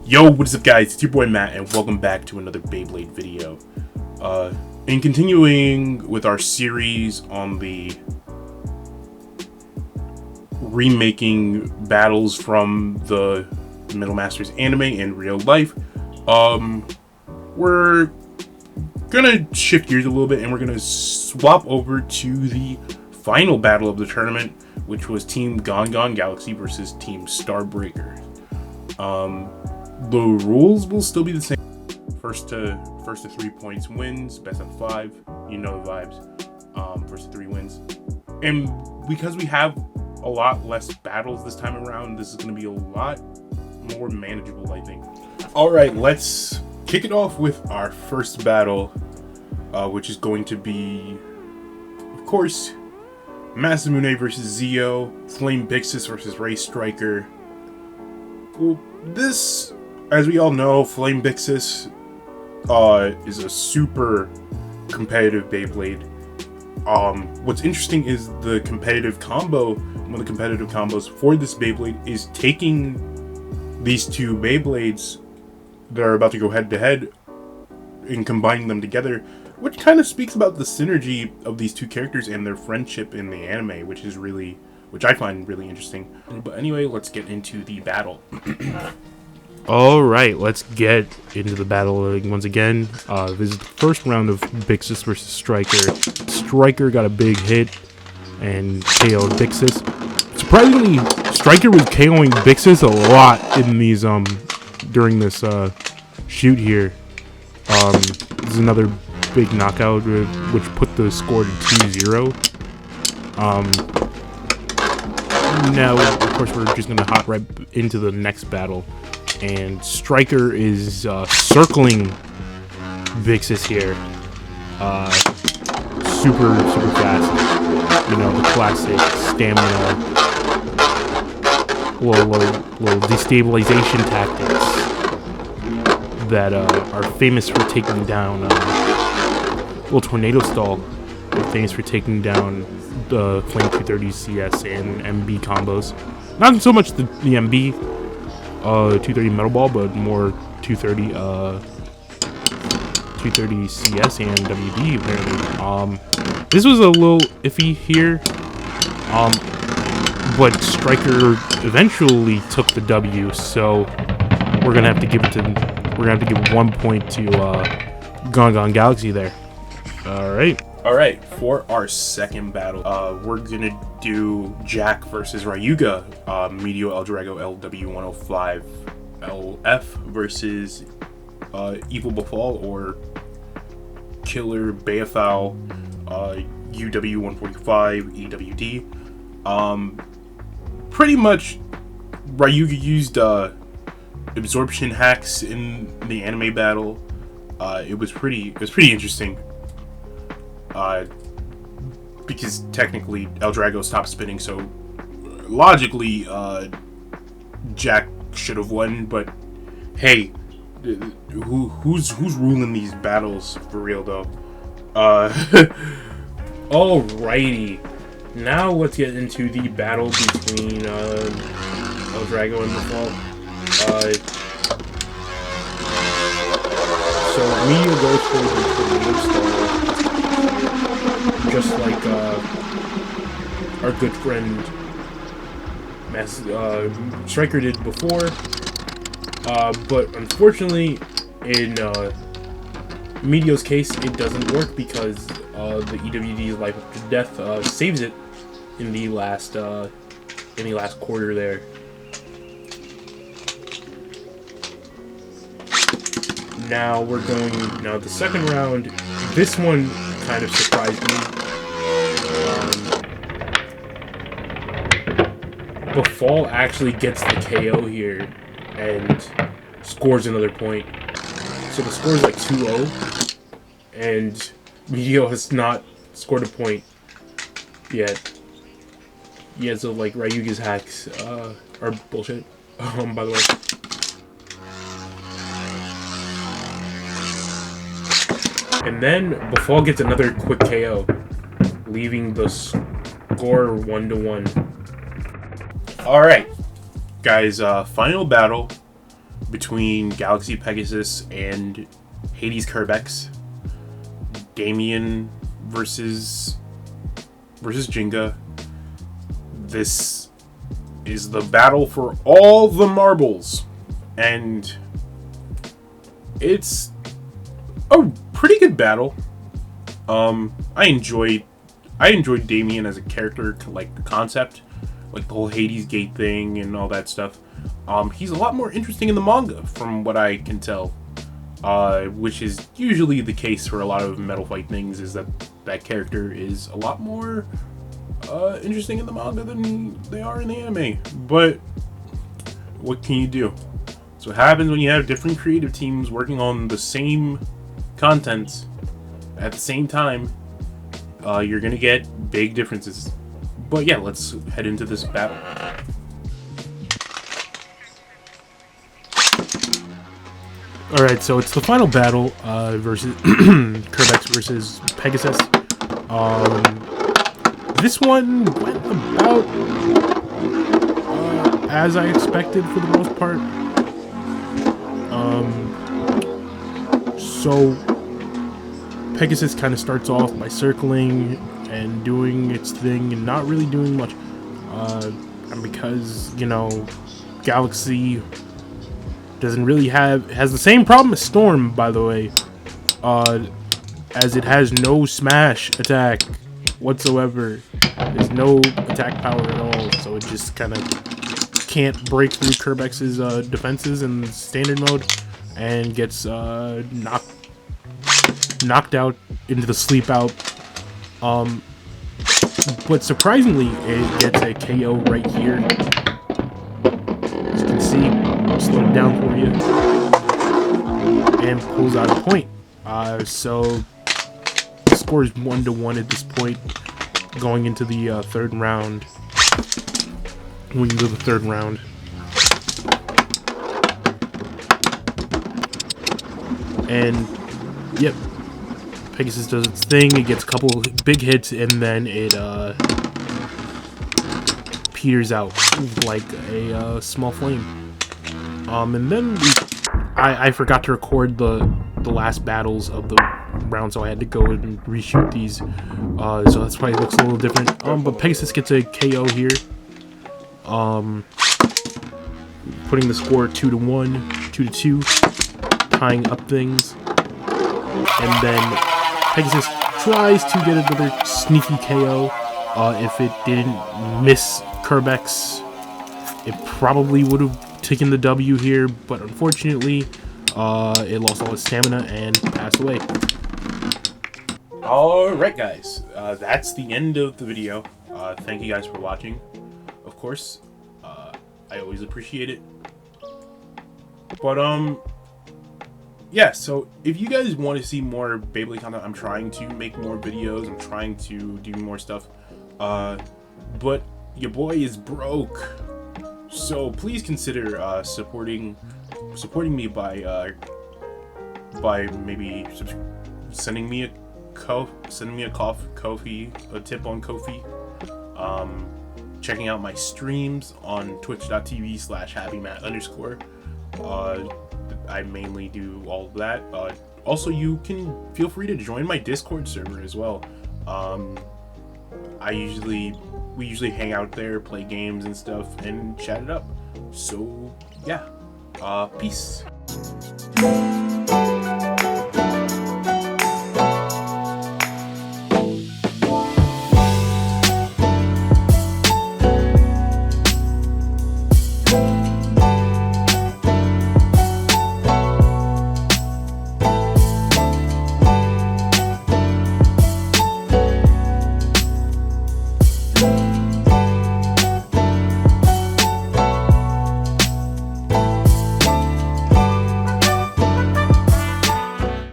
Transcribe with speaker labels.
Speaker 1: Yo, what is up guys, it's your boy Matt and welcome back to another Beyblade video. In continuing with our series on the remaking battles from the Metal Masters anime in real life, we're gonna shift gears a little bit and we're gonna swap over to the final battle of the tournament, which was Team Drago Galaxy versus Team Starbreaker. The rules will still be the same. First to 3 points wins. Best of 5. You know the vibes. First to 3 wins. And because we have a lot less battles this time around, this is going to be a lot more manageable, I think. Alright, let's kick it off with our first battle, which is going to be, of course, Masamune versus Zio, Flame Byxis versus Ray Striker. Well, this, as we all know, Flame Byxis is a super competitive Beyblade. What's interesting is the competitive combo. One of the competitive combos for this Beyblade is taking these two Beyblades that are about to go head to head and combining them together, which kind of speaks about the synergy of these two characters and their friendship in the anime, which I find really interesting. But anyway, let's get into the battle. Alright, let's get into the battle once again. This is the first round of Byxis versus Striker. Striker got a big hit and KO'd Byxis. Surprisingly, Striker was KOing Byxis a lot in these during this shoot here. This is another big knockout which put the score to 2-0. Now, of course, we're just gonna hop right into the next battle. And Striker is circling Byxis here. Super fast. You know, the classic stamina, little destabilization tactics that are famous for taking down. Little tornado stall. They're famous for taking down the Flame 230 CS and MB combos. Not so much the MB. 230 Metal Ball, but more 230 CS and WB apparently. This was a little iffy here, but Striker eventually took the W, so we're gonna have to give 1 point to Drago Galaxy there. Alright, for our second battle, we're gonna do Jack versus Ryuga, Medio El Drago LW105 LF versus Evil Befall or Killer Bayafal UW145 EWD. Pretty much, Ryuga used absorption hacks in the anime battle. It was pretty interesting. Because technically El Drago stopped spinning, so logically Jack should have won, but hey, who's ruling these battles for real though? Alrighty, now let's get into the battle between El Drago and Befall. So Media goes for the tornado stall, just like our good friend Striker did before, but unfortunately in Medio's case it doesn't work because the EWD's Life After Death saves it in the last quarter there. Now the second round. This one kind of surprised me. Befall actually gets the KO here and scores another point. So the score is like 2-0, and Medio has not scored a point yet. Yeah, so like Ryuga's hacks are bullshit. By the way. And then Befall gets another quick KO. leaving the score 1-1. Alright, guys, final battle between Galaxy Pegasus and Hades Kerbecs. Damien versus Jenga. This is the battle for all the marbles, and it's a pretty good battle. I enjoyed Damien as a character, like the concept, like the whole Hades Gate thing and all that stuff. He's a lot more interesting in the manga, from what I can tell, which is usually the case for a lot of Metal Fight things, is that character is a lot more interesting in the manga than they are in the anime. But what can you do? So what happens when you have different creative teams working on the same content at the same time. You're gonna get big differences. But yeah, let's head into this battle. Alright, so it's the final battle versus Kerbecs versus Pegasus. This one went about as I expected for the most part. So Pegasus kind of starts off by circling and doing its thing and not really doing much. And because, you know, Galaxy doesn't really has the same problem as Storm, by the way, as it has no smash attack whatsoever. There's no attack power at all, so it just kind of can't break through Kerbecs' defenses in standard mode, and gets knocked out into the sleep out. But surprisingly, it gets a KO right here. As you can see, I'll slow it down for you, and pulls out a point. So the score is 1-1 at this point, going into the third round. We can go to the third round. And yep, Pegasus does its thing. It gets a couple big hits, and then it peters out like a small flame. And then I forgot to record the last battles of the round, so I had to go and reshoot these. So that's why it looks a little different. But Pegasus gets a KO here. Putting the score 2-1, 2-2, tying up things. And then Pegasus tries to get another sneaky KO. If it didn't miss Kerbecs, it probably would have taken the W here, but unfortunately, it lost all its stamina and passed away. Alright guys, that's the end of the video. Thank you guys for watching. Of course, I always appreciate it. But yeah, so if you guys want to see more Beyblade content, I'm trying to make more videos, I'm trying to do more stuff, but your boy is broke, so please consider supporting me by maybe sending me a tip on Ko-fi, checking out my streams on twitch.tv/happymat_. I mainly do all of that. Also, you can feel free to join my Discord server as well. We usually hang out there, play games and stuff, and chat it up. So yeah, peace.